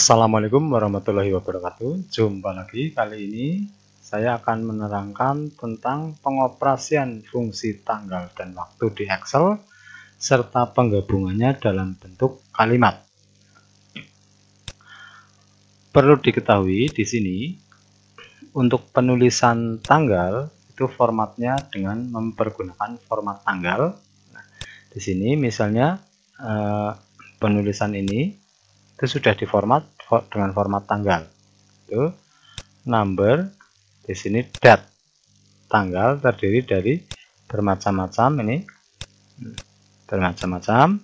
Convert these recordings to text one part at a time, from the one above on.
Assalamualaikum warahmatullahi wabarakatuh. Jumpa lagi. Kali ini saya akan menerangkan tentang pengoperasian fungsi tanggal dan waktu di Excel serta penggabungannya dalam bentuk kalimat. Perlu diketahui di sini untuk penulisan tanggal itu formatnya dengan mempergunakan format tanggal. Nah, di sini misalnya penulisan ini itu sudah diformat dengan format tanggal. Itu number, di sini date. Tanggal terdiri dari bermacam-macam ini. Bermacam-macam,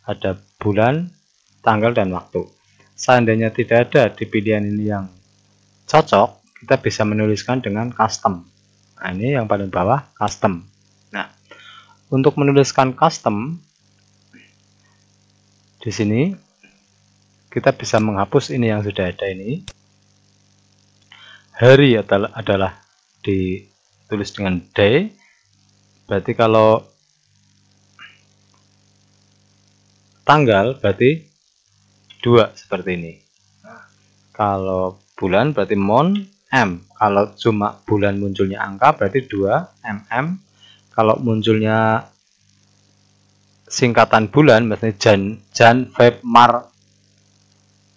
ada bulan, tanggal dan waktu. Seandainya tidak ada di pilihan ini yang cocok, kita bisa menuliskan dengan custom. Nah, ini yang paling bawah custom. Nah, untuk menuliskan custom di sini kita bisa menghapus ini yang sudah ada ini. Hari adalah ditulis dengan day. Berarti kalau tanggal berarti 2 seperti ini. Nah, kalau bulan berarti mon m. Kalau cuma bulan munculnya angka berarti 2 mm. Kalau munculnya singkatan bulan maksudnya Jan, Feb, Mar,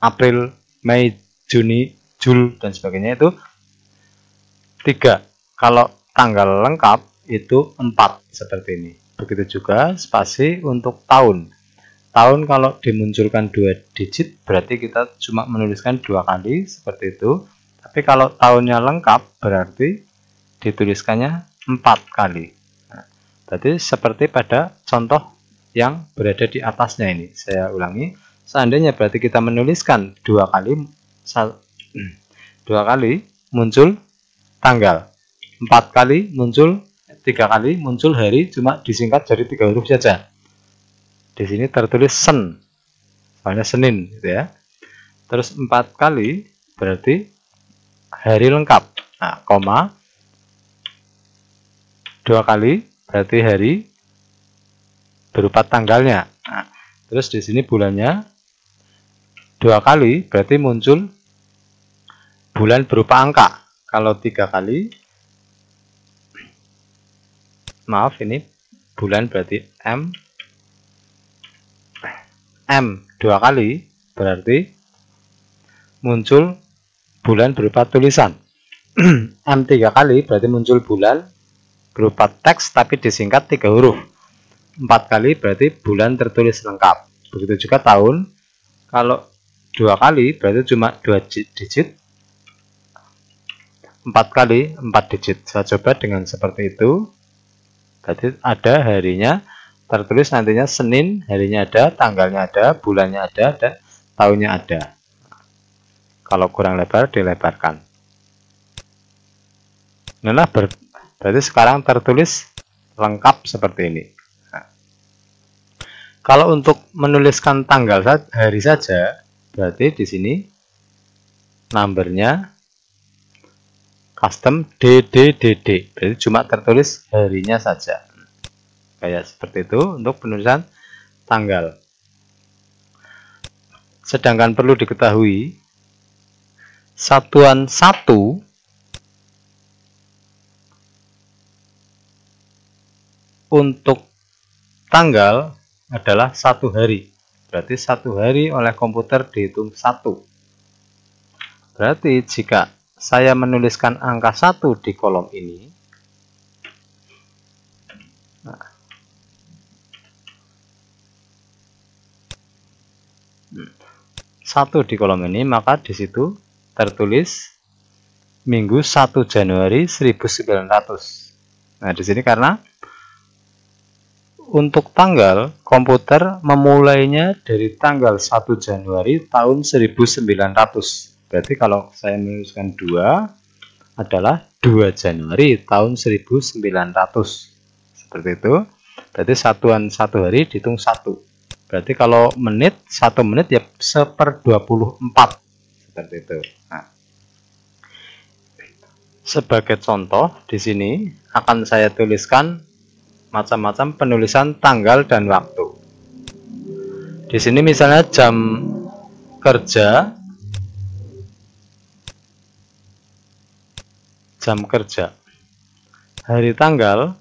April, Mei, Juni, Jul dan sebagainya itu 3. Kalau tanggal lengkap itu 4 seperti ini. Begitu juga spasi untuk tahun. Tahun kalau dimunculkan 2 digit berarti kita cuma menuliskan 2 kali seperti itu. Tapi kalau tahunnya lengkap berarti dituliskannya 4 kali. Nah, berarti seperti pada contoh yang berada di atasnya ini. Saya ulangi. Seandainya berarti kita menuliskan 2 kali muncul tanggal, 4 kali muncul, 3 kali muncul hari, cuma disingkat jadi 3 huruf saja. Di sini tertulis sen, soalnya Senin gitu ya. Terus 4 kali berarti hari lengkap. Nah, koma 2 kali berarti hari berupa tanggalnya. Nah, terus di sini bulannya 2 kali berarti muncul bulan berupa angka. Kalau 3 kali, maaf ini bulan berarti M. M 2 kali berarti muncul bulan berupa tulisan. M 3 kali berarti muncul bulan berupa teks tapi disingkat 3 huruf. 4 kali berarti bulan tertulis lengkap. Begitu juga tahun. Kalau 2 kali berarti cuma 2 digit. 4 kali 4 digit. Saya coba dengan seperti itu. Berarti ada harinya tertulis nantinya Senin, harinya ada, tanggalnya ada, bulannya ada, dan tahunnya ada. Kalau kurang lebar dilebarkan. Nah, berarti sekarang tertulis lengkap seperti ini. Nah, kalau untuk menuliskan tanggal hari saja berarti di sini numbernya custom DDDD, berarti cuma tertulis harinya saja. Kayak seperti itu untuk penulisan tanggal. Sedangkan perlu diketahui satuan 1 untuk tanggal adalah 1 hari. Berarti 1 hari oleh komputer dihitung 1. Berarti jika saya menuliskan angka 1 di kolom ini, nah, 1 di kolom ini, maka di situ tertulis Minggu 1 Januari 1900. Nah, di sini karena untuk tanggal, komputer memulainya dari tanggal 1 Januari tahun 1900. Berarti kalau saya menuliskan 2 adalah 2 Januari tahun 1900. Seperti itu. Berarti satuan 1 hari dihitung 1. Berarti kalau menit, 1 menit ya 1/24. Seperti itu. Nah, sebagai contoh di sini akan saya tuliskan macam-macam penulisan tanggal dan waktu. Di sini misalnya jam kerja jam kerja. Hari tanggal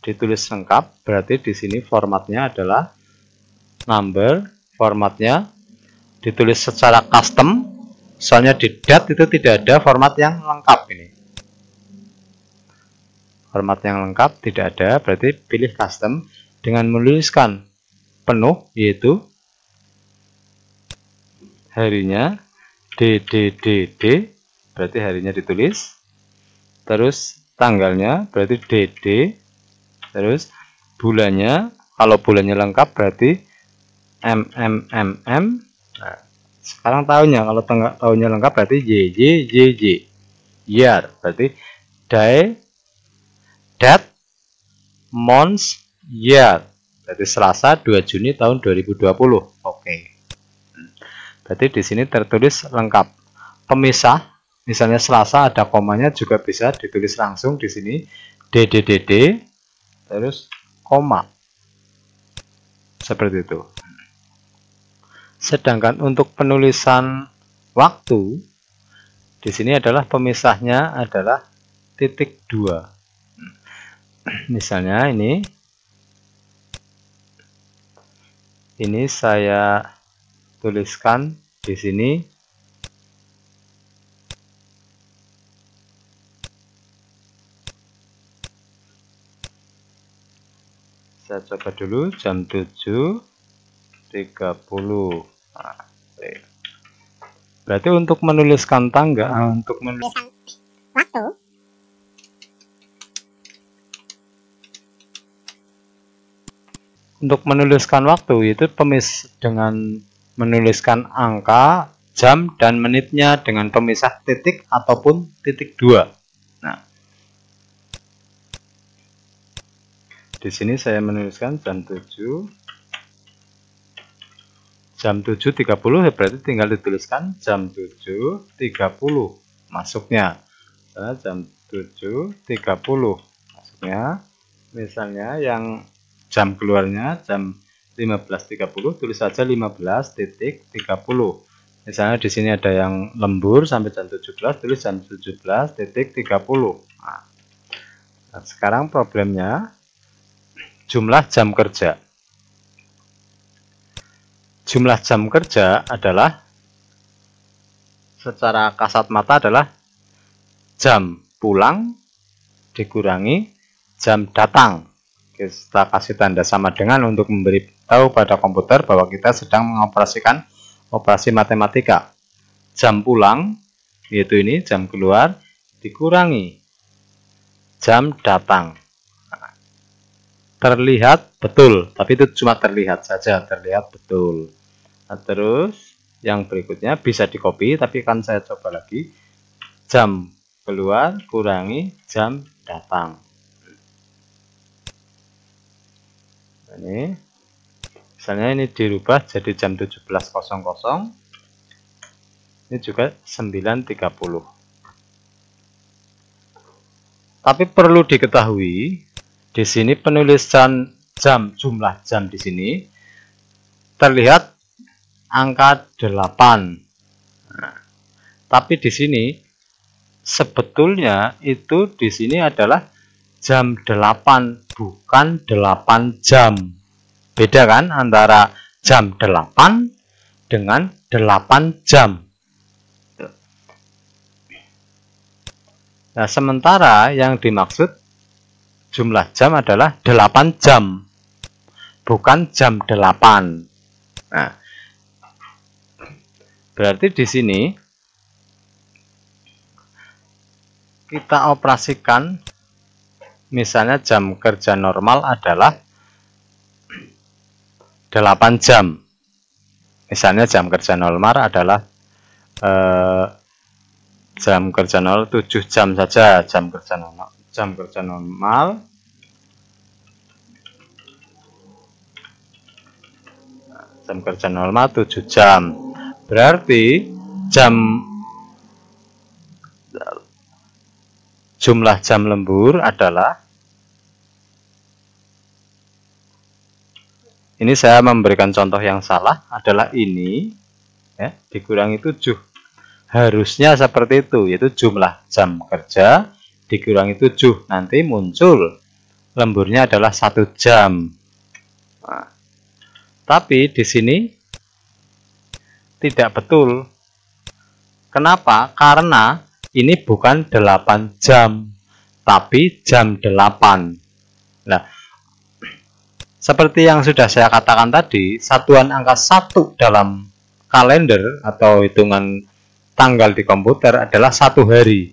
ditulis lengkap, berarti di sini formatnya adalah number, formatnya ditulis secara custom, soalnya di date itu tidak ada format yang lengkap ini. Format yang lengkap tidak ada, berarti pilih custom dengan menuliskan penuh, yaitu harinya DDDD, berarti harinya ditulis, terus tanggalnya berarti DD, terus bulannya, kalau bulannya lengkap berarti MMMM. Nah, sekarang tahunnya, kalau tahunnya lengkap berarti YYYY. Year berarti day, date, month, year. Berarti Selasa 2 Juni tahun 2020. Oke. Berarti di sini tertulis lengkap. Pemisah, misalnya Selasa ada komanya juga bisa ditulis langsung di sini DDDD terus koma. Seperti itu. Sedangkan untuk penulisan waktu di sini adalah pemisahnya adalah titik 2. Misalnya ini saya tuliskan di sini saya coba dulu jam 7.30. Nah, berarti untuk menuliskan tanggal, untuk menuliskan waktu, itu dengan menuliskan angka, jam, dan menitnya dengan pemisah titik ataupun titik 2. Nah, di sini saya menuliskan jam 7.30, ya berarti tinggal dituliskan jam 7.30 masuknya. Nah, jam 7.30 masuknya. Misalnya yang jam keluarnya jam 15.30, tulis saja 15.30. Misalnya di sini ada yang lembur sampai jam 17, tulis jam 17.30. Nah, sekarang problemnya jumlah jam kerja. Jumlah jam kerja adalah secara kasat mata adalah jam pulang dikurangi jam datang. Kita kasih tanda sama dengan untuk memberitahu pada komputer bahwa kita sedang mengoperasikan operasi matematika. Jam pulang, yaitu ini jam keluar, dikurangi jam datang. Terlihat betul, tapi itu cuma terlihat saja, terlihat betul. Nah, terus yang berikutnya bisa di copy, tapi kan saya coba lagi. Jam keluar kurangi jam datang. Ini misalnya ini dirubah jadi jam 17.00, ini juga 9.30. Tapi perlu diketahui di sini penulisan jam, jumlah jam di sini terlihat angka 8. Nah, tapi di sini sebetulnya itu di sini adalah jam 8, bukan 8 jam. Beda kan antara jam 8 dengan 8 jam. Nah, sementara yang dimaksud jumlah jam adalah 8 jam, bukan jam 8. Nah, berarti di sini kita operasikan, misalnya jam kerja normal adalah 8 jam. Misalnya jam kerja normal adalah jam kerja normal 7 jam saja. Jam kerja normal 7 jam. Berarti jumlah jam lembur adalah, ini saya memberikan contoh yang salah, adalah ini ya, dikurangi 7. Harusnya seperti itu, yaitu jumlah jam kerja dikurangi 7, nanti muncul lemburnya adalah 1 jam. Nah, tapi di sini tidak betul. Kenapa? Karena ini bukan 8 jam, tapi jam 8. Nah, seperti yang sudah saya katakan tadi, satuan angka 1 dalam kalender atau hitungan tanggal di komputer adalah 1 hari.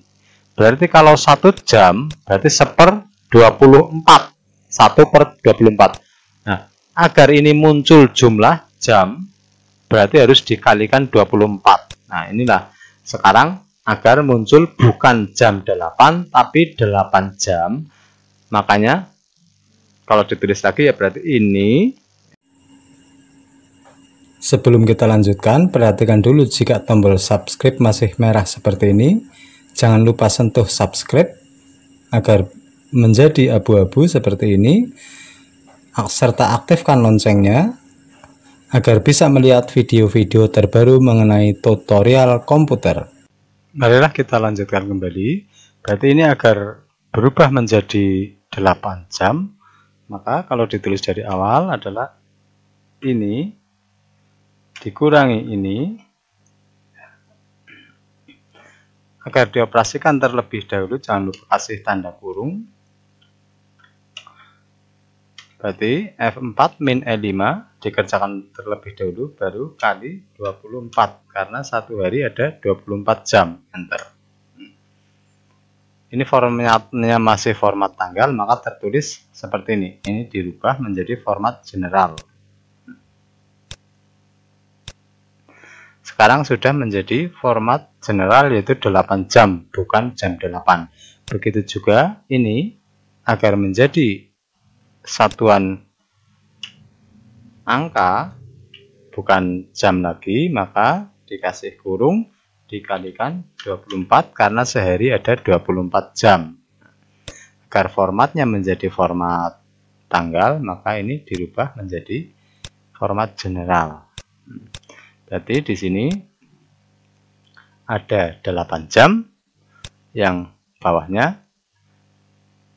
Berarti kalau 1 jam, berarti 1/24. 1/24. Nah, agar ini muncul jumlah jam, berarti harus dikalikan 24. Nah, inilah sekarang agar muncul bukan jam 8, tapi 8 jam. Makanya, kalau ditulis lagi ya berarti ini. Sebelum kita lanjutkan, perhatikan dulu jika tombol subscribe masih merah seperti ini. Jangan lupa sentuh subscribe agar menjadi abu-abu seperti ini, serta aktifkan loncengnya agar bisa melihat video-video terbaru mengenai tutorial komputer. Marilah kita lanjutkan kembali. Berarti ini agar berubah menjadi 8 jam, maka kalau ditulis dari awal adalah ini dikurangi ini. Agar dioperasikan terlebih dahulu, jangan lupa kasih tanda kurung. Berarti F4 min E5 dikerjakan terlebih dahulu, baru kali 24. Karena satu hari ada 24 jam. Enter. Ini formatnya masih format tanggal, maka tertulis seperti ini. Ini dirubah menjadi format general. Sekarang sudah menjadi format general, yaitu 8 jam, bukan jam 8. Begitu juga ini, agar menjadi satuan angka, bukan jam lagi, maka dikasih kurung, dikalikan 24, karena sehari ada 24 jam. Agar formatnya menjadi format tanggal, maka ini dirubah menjadi format general. Berarti di sini ada 8 jam, yang bawahnya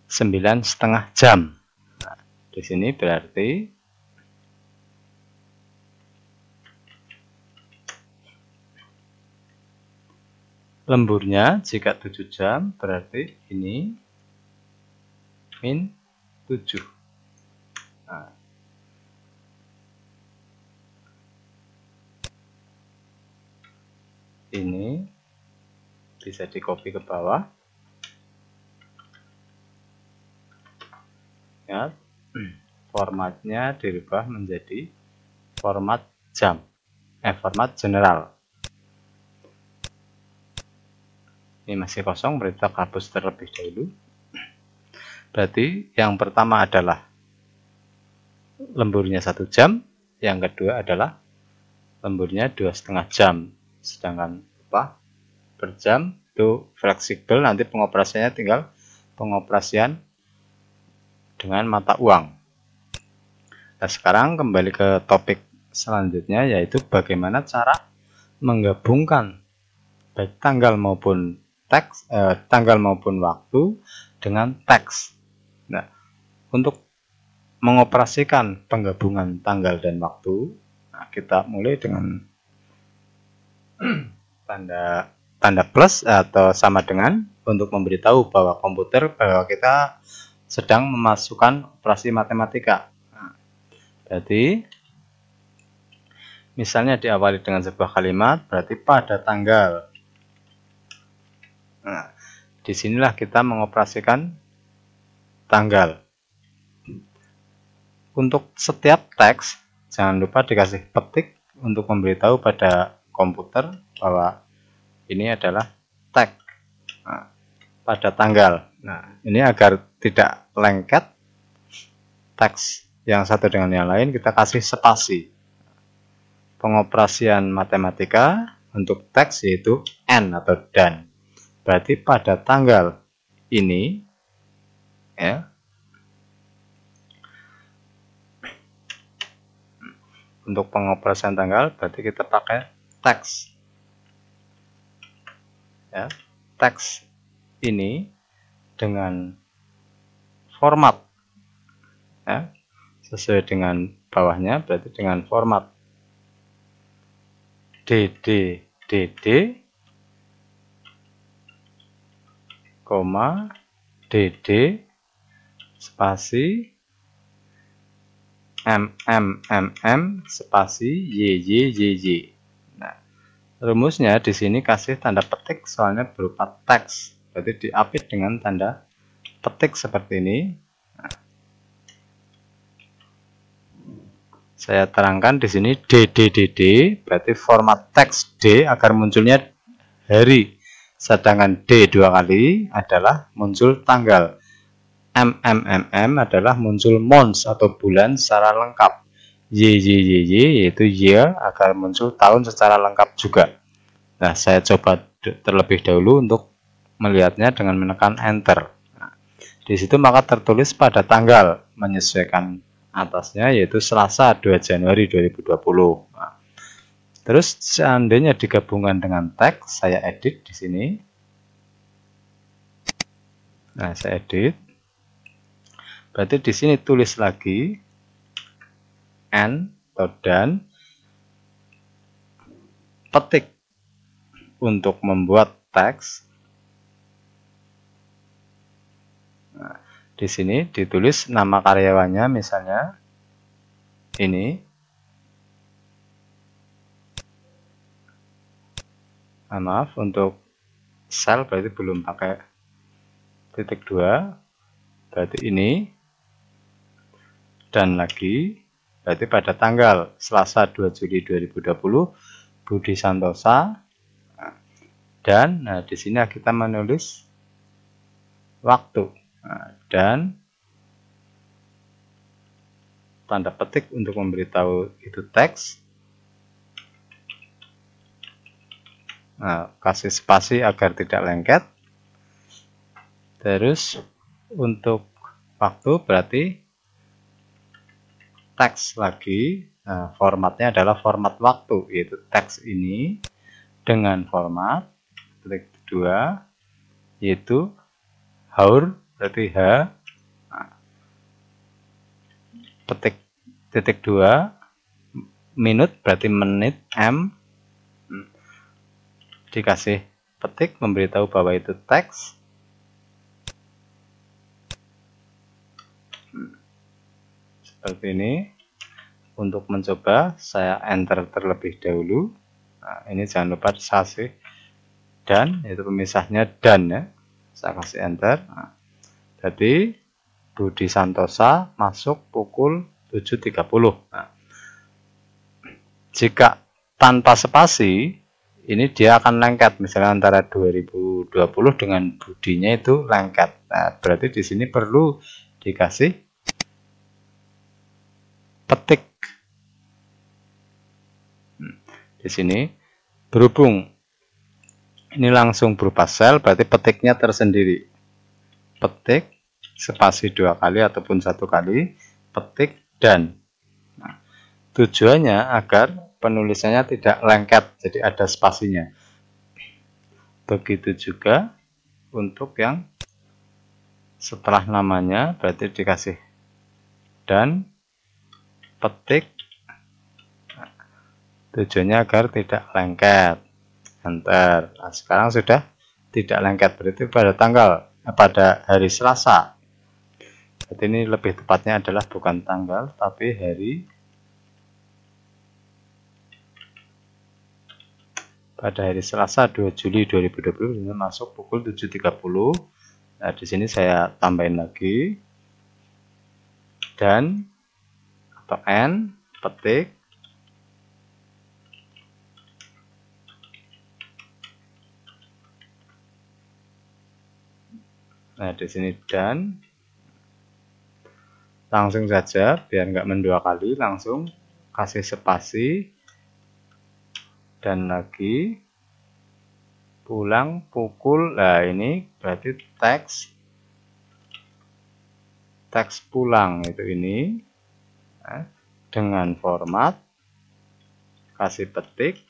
9,5 jam. Nah, di sini berarti lemburnya jika 7 jam, berarti ini min 7. Nah, ini bisa di copy ke bawah ya, formatnya dirubah menjadi format jam, format general. Ini masih kosong, berarti kita hapus terlebih dahulu. Berarti yang pertama adalah lemburnya 1 jam, yang kedua adalah lemburnya 2,5 jam. Sedangkan upah per jam itu fleksibel, nanti pengoperasiannya tinggal pengoperasian dengan mata uang. Nah, sekarang kembali ke topik selanjutnya, yaitu bagaimana cara menggabungkan baik tanggal maupun teks, tanggal maupun waktu dengan teks. Nah, untuk mengoperasikan penggabungan tanggal dan waktu, nah, kita mulai dengan tanda plus atau sama dengan, untuk memberitahu bahwa komputer bahwa kita sedang memasukkan operasi matematika. Nah, berarti misalnya diawali dengan sebuah kalimat, berarti pada tanggal. Nah, disinilah kita mengoperasikan tanggal. Untuk setiap teks, jangan lupa dikasih petik untuk memberitahu pada komputer bahwa ini adalah teks pada tanggal. Nah, ini agar tidak lengket teks yang satu dengan yang lain, kita kasih spasi. Pengoperasian matematika untuk teks yaitu N atau dan. Berarti pada tanggal ini, ya, untuk pengoperasian tanggal berarti kita pakai teks. Ya, teks ini dengan format, ya, sesuai dengan bawahnya, berarti dengan format dd koma dd spasi spasi yy. Nah, rumusnya di sini kasih tanda petik soalnya berupa teks, berarti diapit dengan tanda petik seperti ini. Nah, saya terangkan di sini dd berarti format teks D agar munculnya hari, sedangkan D 2 kali adalah muncul tanggal. adalah muncul months atau bulan secara lengkap. yaitu year agar muncul tahun secara lengkap juga. Nah, saya coba terlebih dahulu untuk melihatnya dengan menekan enter. Nah, di situ maka tertulis pada tanggal menyesuaikan atasnya, yaitu Selasa 2 Januari 2020. Nah, terus seandainya digabungkan dengan teks, saya edit di sini. Nah, saya edit. Berarti di sini tulis lagi n atau dan petik untuk membuat teks. Nah, di sini ditulis nama karyawannya, misalnya ini. Nah, maaf, untuk sel berarti belum pakai titik 2, berarti ini. Dan lagi, berarti pada tanggal Selasa 2 Juli 2020, Budi Santosa. Dan nah, di sini kita menulis waktu. Nah, dan tanda petik untuk memberitahu itu teks. Nah, kasih spasi agar tidak lengket. Terus untuk waktu berarti teks lagi. Nah, formatnya adalah format waktu, yaitu teks ini dengan format titik 2, yaitu hour berarti H, nah, petik titik 2, minute berarti menit M, dikasih petik memberitahu bahwa itu teks. Seperti ini. Untuk mencoba, saya enter terlebih dahulu. Nah, ini jangan lupa kasih dan, yaitu pemisahnya dan, ya. Saya kasih enter. Nah, jadi Budi Santosa masuk pukul 7.30. Nah, jika tanpa spasi, ini dia akan lengket. Misalnya antara 2020 dengan Budinya itu lengket. Nah, berarti di sini perlu dikasih petik. Di sini berhubung ini langsung berupa sel, berarti petiknya tersendiri. Petik spasi 2 kali ataupun 1 kali, petik dan. Nah, tujuannya agar penulisannya tidak lengket, jadi ada spasinya. Begitu juga untuk yang setelah namanya, berarti dikasih dan, petik. Tujuannya agar tidak lengket. Enter. Nah, sekarang sudah tidak lengket, berarti pada hari Selasa. Berarti ini lebih tepatnya adalah bukan tanggal, tapi hari. Pada hari Selasa 2 Juli 2020 ini masuk pukul 7.30. Nah, di sini saya tambahin lagi dan atau n, petik. Nah, di sini dan, langsung saja biar nggak mendua kali, langsung kasih spasi dan lagi pulang pukul. Nah, ini berarti teks pulang itu ini. Nah, dengan format kasih petik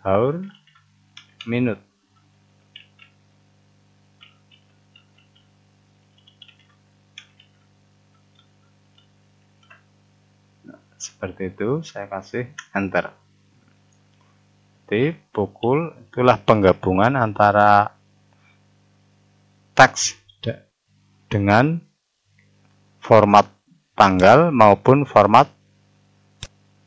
hour minute. Seperti itu, saya kasih enter. Jadi pukul itulah penggabungan antara teks dengan format tanggal maupun format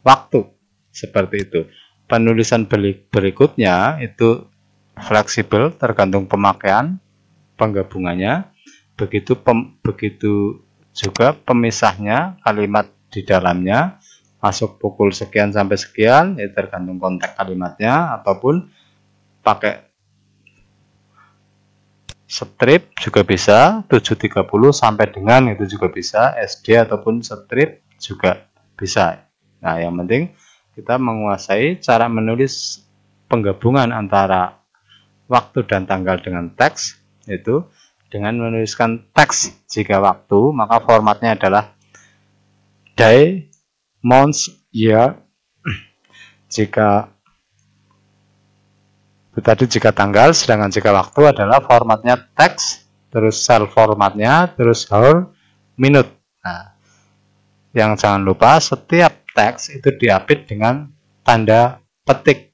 waktu. Seperti itu. Penulisan berikutnya itu fleksibel tergantung pemakaian penggabungannya. Begitu juga pemisahnya kalimat di dalamnya, masuk pukul sekian sampai sekian, ya tergantung konteks kalimatnya, ataupun pakai strip juga bisa, 730 sampai dengan itu juga bisa, SD ataupun strip juga bisa. Nah, yang penting kita menguasai cara menulis penggabungan antara waktu dan tanggal dengan teks, yaitu dengan menuliskan teks jika waktu, maka formatnya adalah day, months, year. Jika tanggal, sedangkan jika waktu adalah formatnya teks, terus cell formatnya, terus hour, minute. Nah, yang jangan lupa setiap teks itu diapit dengan tanda petik.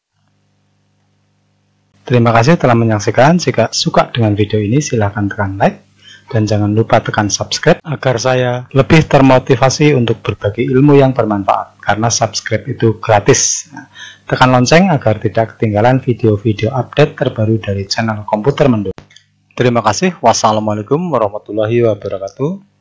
Terima kasih telah menyaksikan. Jika suka dengan video ini, silahkan tekan like. Dan jangan lupa tekan subscribe agar saya lebih termotivasi untuk berbagi ilmu yang bermanfaat. Karena subscribe itu gratis. Nah, tekan lonceng agar tidak ketinggalan video-video update terbaru dari channel Komputer Mendut. Terima kasih. Wassalamualaikum warahmatullahi wabarakatuh.